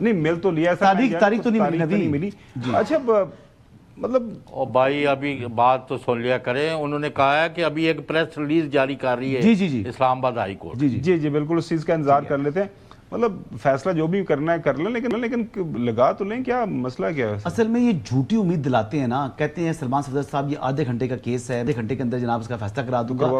نہیں مل تو لیا, تاریخ تو نہیں ملی. اچھا مطلب اور بھائی ابھی بات تو سن لیا کریں. انہوں نے کہا ہے کہ ابھی ایک پریس ریلیز جاری کر رہی ہے اسلام آباد ہائی کورٹ. جی جی بالکل اس چیز کا انتظار کر لیتے ہیں. مطلب فیصلہ جو بھی کرنا ہے کر لیں, لیکن لگا تو لیں. کیا مسئلہ کیا ہے اصل میں؟ یہ جھوٹی امید دلاتے ہیں نا. کہتے ہیں سلمان صفدر صاحب یہ آدھے گھنٹے کا کیس ہے, آدھے گھنٹے کے اندر جناب اس کا فیصلہ کرا دوں گا.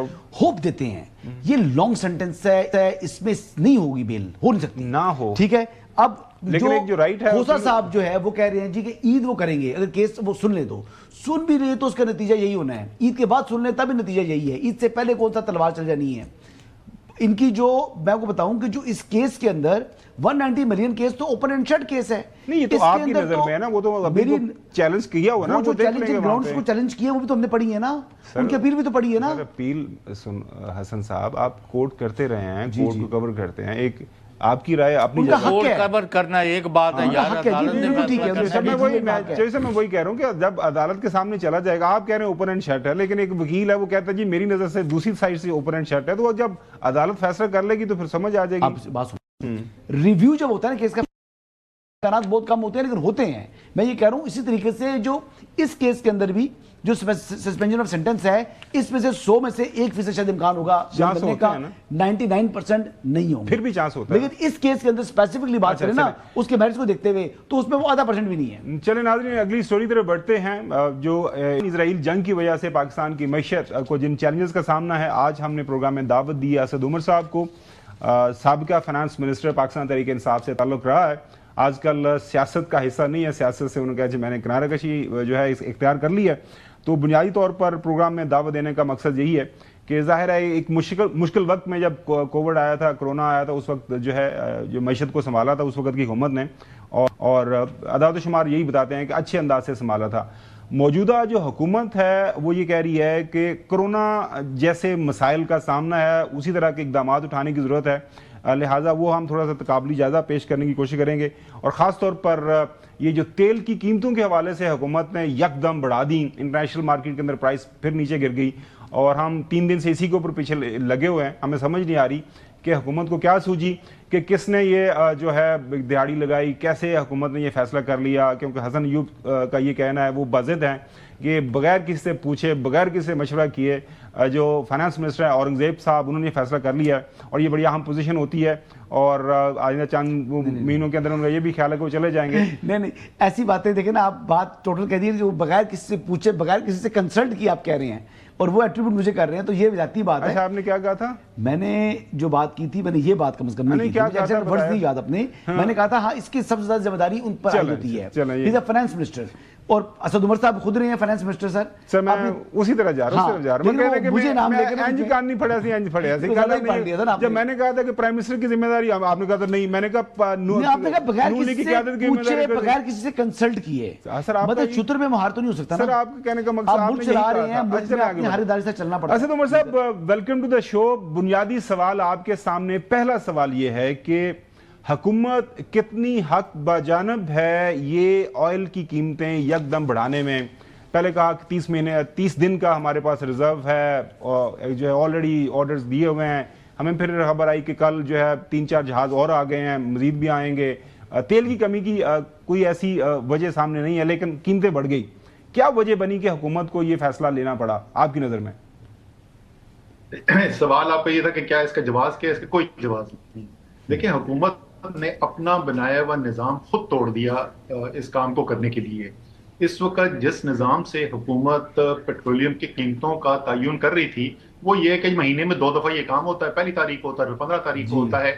ہوپ دیتے ہیں. یہ لانگ سینٹنس ہے, اس میں نہیں ہوگی بیل, ہو نہیں سکتی, نہ ہو. ٹھیک ہے. اب جو رائٹ ہے کھوسا صاحب جو ہے وہ کہہ رہے ہیں جی کہ عید وہ کریں گے, اگر کیس وہ سن لیں تو سن بھی رہے تو اس کا نتیجہ یہی ہونا ہے. عید کے بعد سن لیں تب نتیجہ یہی ہے. عید سے پہلے کون سا تلوار چل جانی ہے ان کی. جو میں آپ کو بتاؤں کہ جو اس کیس کے اندر 190 ملین کیس تو اوپن اینڈ شٹ کیس ہے. نہیں یہ تو آپ کی نظر میں ہے نا, وہ تو ابھی چیلنج کیا ہوا نا, وہ جو چیلنجنگ گراؤنڈز کو چیلنج کیا وہ بھی تو ہم نے پڑھی ہے نا, ان کی اپیل بھی تو پڑھی ہے نا. اپیل سن حسن صاحب, آپ کوٹ کرتے رہے ہیں, کورٹ کو کور کرتے ہیں, ایک آپ کی رائے اپنی کورٹ کور کرنا ایک بات ہے یار, عدالت نے میں وہی کہہ رہا ہوں کہ جب عدالت کے سامنے چلا جائے گا, آپ کہہ رہے ہیں اوپن اینڈ شٹ ہے, لیکن ایک وکیل ہے وہ کہتا ہے جی میری نظر سے دوسری سائڈ سے اوپن اینڈ شٹ ہے, تو جب عدالت فیصلہ کر لے گی تو پھر سمجھ آ جائے گی. بات سن, ریویو جب ہوتا ہے نا کیس کا, بہت کم ہوتے ہیں لیکن ہوتے ہیں. میں یہ کہہ رہا ہوں اسی طریقے سے جو اس کیس کے اندر بھی جو سسپینشن آف سینٹنس ہے, اس میں سے 100 میں سے 1% شاید امکان ہوگا بننے کا, 99% نہیں ہوگا, پھر بھی چانس ہوتا ہے. لیکن اس کیس کے اندر اسپیسیفکلی بات کریں نا اس کے میرٹس کو دیکھتے ہوئے تو اس میں وہ 0.5% بھی نہیں ہے. چلیں ناظرین اگلی سٹوری طرف بڑھتے ہیں. جو اسرائیل جنگ کی وجہ سے پاکستان کی معیشت کو جن چیلنجز کا سامنا ہے, آج ہم نے پروگرام میں دعوت دی اسد عمر صاحب کو, سابقہ فائنانس منسٹر پاکستان تحریک انصاف سے تعلق رہا ہے, آج کل سیاست کا حصہ نہیں ہے, سیاست سے انہوں نے کہا کہ میں نے کنارہ کشی جو ہے اختیار کر لی ہے. تو بنیادی طور پر پروگرام میں دعوت دینے کا مقصد یہی ہے کہ ظاہر ہے ایک مشکل وقت میں جب کووڈ آیا تھا, کرونا آیا تھا, اس وقت جو ہے جو معیشت کو سنبھالا تھا اس وقت کی حکومت نے, اور اعداد و شمار یہی بتاتے ہیں کہ اچھے انداز سے سنبھالا تھا. موجودہ جو حکومت ہے وہ یہ کہہ رہی ہے کہ کرونا جیسے مسائل کا سامنا ہے اسی طرح کے اقدامات اٹھانے کی ضرورت ہے, لہٰذا وہ ہم تھوڑا سا تقابلی جائزہ پیش کرنے کی کوشش کریں گے. اور خاص طور پر یہ جو تیل کی قیمتوں کے حوالے سے حکومت نے یکدم بڑھا دی, انٹرنیشنل مارکیٹ کے اندر پرائس پھر نیچے گر گئی, اور ہم 3 دن سے اسی کے اوپر پیچھے لگے ہوئے ہیں. ہمیں سمجھ نہیں آ رہی کہ حکومت کو کیا سوچی, کہ کس نے یہ جو ہے دہاڑی لگائی, کیسے حکومت نے یہ فیصلہ کر لیا. کیونکہ حسن ایوب کا یہ کہنا ہے, وہ باضد ہیں کہ بغیر کسی سے پوچھے, بغیر کسی سے مشورہ کیے جو فائنانس منسٹر ہے اورنگزیب صاحب, انہوں نے یہ فیصلہ کر لیا, اور یہ بڑی اہم پوزیشن ہوتی ہے, اور آئندہ چند مہینوں کے اندر ان کا یہ بھی خیال ہے کہ وہ چلے جائیں گے. نہیں ایسی باتیں دیکھیں نا, آپ بات ٹوٹل کہہ دیے کہ وہ بغیر کسی سے پوچھے, بغیر کسی سے کنسلٹ کی آپ کہہ رہے ہیں, اور وہ ایٹریبیوٹ مجھے کر رہے ہیں, تو یہ ذاتی بات ہے. اچھا آپ نے کیا کہا تھا؟ میں نے جو بات کی تھی, میں نے یہ بات کم از کم نہیں کی, ورڈ نہیں یاد اپنے. میں نے کہا تھا ہاں اس کی سب سے زیادہ ذمہ داری ان پر عائد ہوتی ہے, فائنانس منسٹر, اور اسد عمر صاحب خود رہے ہیں فائنانس منسٹر. سر میں اسی طرح جا رہا ہوں, مجھے نام لے کے انج کان نہیں پڑھا سی, انج پڑھیا سی. جب میں نے کہا تھا کہ پرائم منسٹر کی ذمہ داری, آپ نے کہا تھا نہیں, میں نے کہا بغیر کسی سے کنسلٹ کیے, مطلب چتر میں مہار تو نہیں ہو سکتا. سر آپ کے کہنے کا مقصد آپ ملک چلا رہے ہیں, ملک میں اپنی ہر ادارے سے چلنا پڑتا ہے. اسد عمر صاحب ویلکم ٹو دا شو. بنیادی سوال آپ کے سامنے, پہلا سوال یہ ہے کہ حکومت کتنی حق بجانب ہے یہ آئل کی قیمتیں یکدم بڑھانے میں. پہلے کہا کہ 30 دن کا ہمارے پاس ریزرو ہے, جو ہے آلریڈی آرڈرز دیے ہوئے ہیں. ہمیں پھر خبر آئی کہ کل جو ہے 3-4 جہاز اور آ گئے ہیں, مزید بھی آئیں گے. تیل کی کمی کی کوئی ایسی وجہ سامنے نہیں ہے, لیکن قیمتیں بڑھ گئی. کیا وجہ بنی کہ حکومت کو یہ فیصلہ لینا پڑا آپ کی نظر میں؟ سوال آپ کا یہ تھا کہ کیا اس کا جواز کیا, اس کا کوئی جواز نہیں. دیکھیں حکومت نے اپنا بنایا ہوا نظام خود توڑ دیا اس کام کو کرنے کے لیے. اس وقت جس نظام سے حکومت پیٹرولیم کی قیمتوں کا تعین کر رہی تھی وہ یہ کہ مہینے میں 2 دفعہ یہ کام ہوتا ہے, پہلی تاریخ ہوتا ہے, 15 تاریخ کو ہوتا ہے,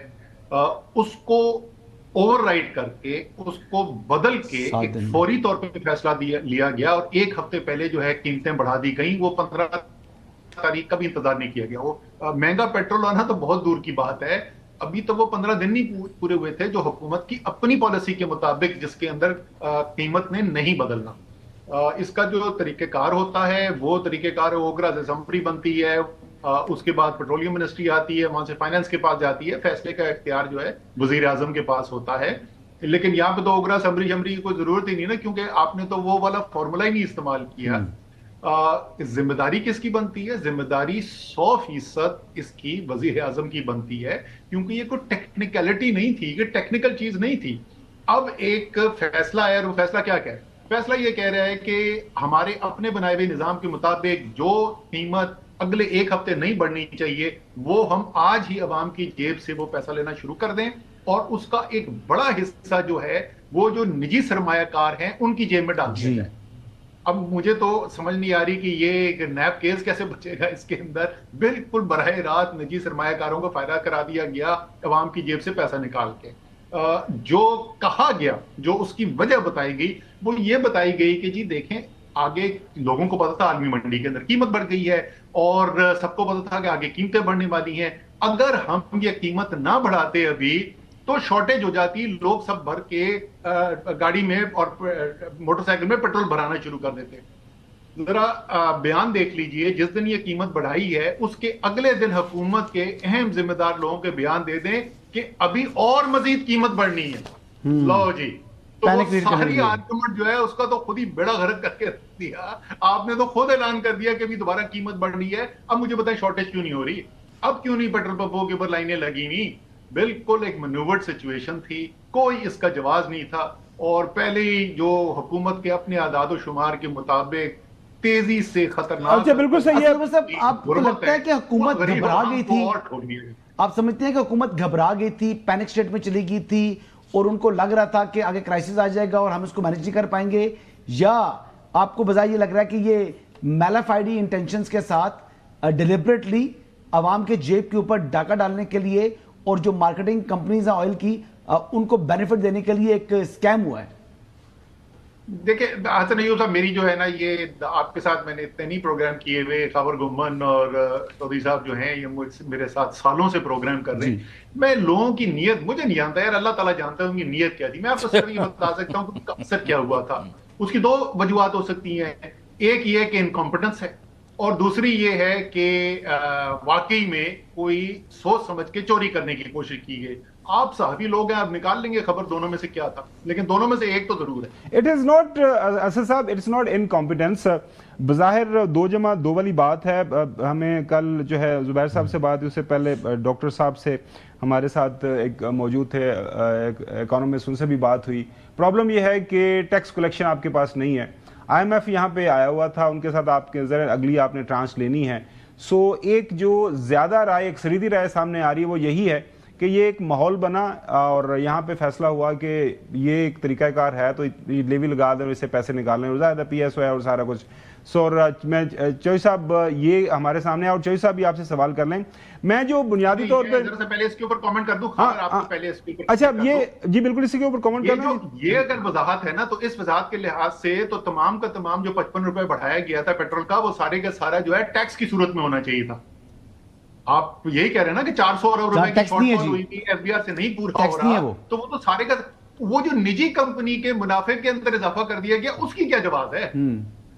اس کو اوور رائڈ کر کے, اس کو بدل کے ایک فوری طور پہ فیصلہ لیا گیا, اور 1 ہفتے پہلے جو ہے قیمتیں بڑھا دی گئیں. وہ 15 تاریخ کا بھی انتظار نہیں کیا گیا. وہ مہنگا پیٹرول آنا تو بہت دور کی بات ہے, ابھی تو وہ 15 دن نہیں پورے ہوئے تھے جو حکومت کی اپنی پالیسی کے مطابق, جس کے اندر قیمت نے نہیں بدلنا. اس کا جو طریقہ کار ہوتا ہے وہ طریقہ کار اوگرا سے اسمبلی بنتی ہے, اس کے بعد پیٹرولیم منسٹری آتی ہے, وہاں سے فائنانس کے پاس جاتی ہے, فیصلے کا اختیار جو ہے وزیر اعظم کے پاس ہوتا ہے. لیکن یہاں پہ تو اوگرا اسمبلی کی کوئی ضرورت ہی نہیں نا, کیونکہ آپ نے تو وہ والا فارمولا ہی نہیں استعمال کیا. ذمہ داری کس کی بنتی ہے؟ ذمہ داری 100% اس کی وزیر اعظم کی بنتی ہے، کیونکہ یہ کوئی ٹیکنیکلٹی نہیں تھی، یہ ٹیکنیکل چیز نہیں تھی۔ اب ایک فیصلہ ہے، اور وہ فیصلہ کیا کہہ رہا ہے؟ فیصلہ یہ کہہ رہا ہے کہ ہمارے اپنے بنائے ہوئے نظام کے مطابق جو قیمت اگلے 1 ہفتے نہیں بڑھنی چاہیے، وہ ہم آج ہی عوام کی جیب سے وہ پیسہ لینا شروع کر دیں، اور اس کا ایک بڑا حصہ جو ہے وہ جو نجی سرمایہ کار ہیں ان کی جیب میں ڈال دیا جائے۔ اب مجھے تو سمجھ نہیں آ رہی کہ یہ ایک نیب کیس کیسے بچے گا اس کے اندر۔ بالکل براہ راست نجی سرمایہ کاروں کو فائدہ کرا دیا گیا عوام کی جیب سے پیسہ نکال کے۔ جو کہا گیا، جو اس کی وجہ بتائی گئی، وہ یہ بتائی گئی کہ جی دیکھیں آگے لوگوں کو پتا تھا عالمی منڈی کے اندر قیمت بڑھ گئی ہے، اور سب کو پتا تھا کہ آگے قیمتیں بڑھنے والی ہیں۔ اگر ہم یہ قیمت نہ بڑھاتے ابھی تو شارٹیج ہو جاتی، لوگ سب بھر کے گاڑی میں اور موٹر سائیکل میں پیٹرول بھرانا شروع کر دیتے۔ ذرا بیان دیکھ لیجئے، جس دن یہ قیمت بڑھائی ہے اس کے اگلے دن حکومت کے اہم ذمہ دار لوگوں کے بیان دے دیں کہ ابھی اور مزید قیمت بڑھنی ہے۔ لو جی، تو وہ ساری آرگومنٹ جو ہے اس کا تو خود ہی بیڑا غرق کر کے رکھ دیا۔ آپ نے تو خود اعلان کر دیا کہ ابھی دوبارہ قیمت بڑھ رہی ہے، اب مجھے بتائیں شارٹیج کیوں نہیں ہو رہی؟ اب کیوں نہیں پیٹرول پمپوں کے اوپر لائنیں لگی ہوئی؟ بالکل ایک منوورڈ سچویشن تھی، کوئی اس کا جواز نہیں تھا، اور پہلے ہی جو حکومت کے اپنے اعداد و شمار کے مطابق تیزی سے خطرناک۔ اچھا بالکل صحیح ہے۔ آپ کو لگتا ہے کہ حکومت گھبرا گئی تھی؟ آپ سمجھتے ہیں کہ حکومت گھبرا گئی تھی، پینک سٹیٹ میں چلی گئی تھی، اور ان کو لگ رہا تھا کہ آگے کرائسس آ جائے گا اور ہم اس کو مینیج نہیں کر پائیں گے؟ یا آپ کو بظاہر یہ لگ رہا ہے کہ یہ میلافائڈی انٹینشنز کے ساتھ ڈیلیبریٹلی عوام کے جیب کے اوپر ڈاکہ ڈالنے کے لیے اور جو مارکیٹنگ کمپنیز ہیں آئل کی ان کو بینیفٹ دینے کے لیے ایک اسکیم ہوا ہے؟ دیکھیں حسن ایوب صاحب، میری جو ہے نا یہ آپ کے ساتھ میں نے اتنے نہیں پروگرام کیے ہوئے، خاور گمن اور چودھری صاحب جو ہیں یہ میرے ساتھ سالوں سے پروگرام کر رہے ہیں۔ میں لوگوں کی نیت مجھے نہیں جانتا یار، اللہ تعالیٰ جانتا ہے ان کی نیت کیا تھی۔ میں آپ کو صرف یہ بتا سکتا ہوں کہ اثر کیا ہوا تھا۔ اس کی 2 وجوہات ہو سکتی ہیں، ایک یہ کہ انکمپٹنس ہے، اور دوسری یہ ہے کہ واقعی میں کوئی سوچ سمجھ کے چوری کرنے کی کوشش کی گئی۔ آپ صحافی لوگ ہیں، آپ نکال لیں گے خبر دونوں میں سے کیا تھا، لیکن دونوں میں سے ایک تو ضرور ہے۔ اٹ از ناٹ اسد صاحب، اٹس ناٹ انکمپیٹنس، بظاہر 2+2 والی بات ہے۔ ہمیں کل جو ہے زبیر صاحب سے بات ہوئی، اس سے پہلے ڈاکٹر صاحب سے ہمارے ساتھ ایک موجود تھے اکانومسٹ، ان سے بھی بات ہوئی۔ پرابلم یہ ہے کہ ٹیکس کلیکشن آپ کے پاس نہیں ہے۔ IMF یہاں پہ آیا ہوا تھا، ان کے ساتھ آپ کے ذرا اگلی آپ نے ٹرانچ لینی ہے۔ سو ایک جو زیادہ رائے، ایک سریدی رائے سامنے آ رہی ہے وہ یہی ہے کہ یہ ایک ماحول بنا اور یہاں پہ فیصلہ ہوا کہ یہ ایک طریقہ کار ہے تو لیوی لگا دیں اور اس سے پیسے نکالنے، اور زیادہ PSO ہے اور سارا کچھ۔ سو میں چوئی صاحب یہ ہمارے سامنے ہے، اور چوئی صاحب بھی آپ سے سوال کر لیں۔ میں جو بنیادی طور پہ پہلے اس کے اوپر کامنٹ کر دوں۔ اچھا یہ جی بالکل اسی کے اوپر کامنٹ کرنا۔ یہ اگر وضاحت ہے نا تو اس وضاحت کے لحاظ سے تو تمام کا تمام جو 55 روپے بڑھایا گیا تھا پیٹرول کا، وہ سارے کا سارا جو ہے ٹیکس کی صورت میں ہونا چاہیے تھا۔ آپ یہی کہہ رہے ہیں نا کہ 400 ارب روپے کی شارٹ فال ہوئی تھی، FBR سے نہیں پورا ہو رہا، تو وہ تو سارے کا وہ جو نجی کمپنی کے منافع کے اندر اضافہ کر دیا گیا اس کی کیا جواز ہے؟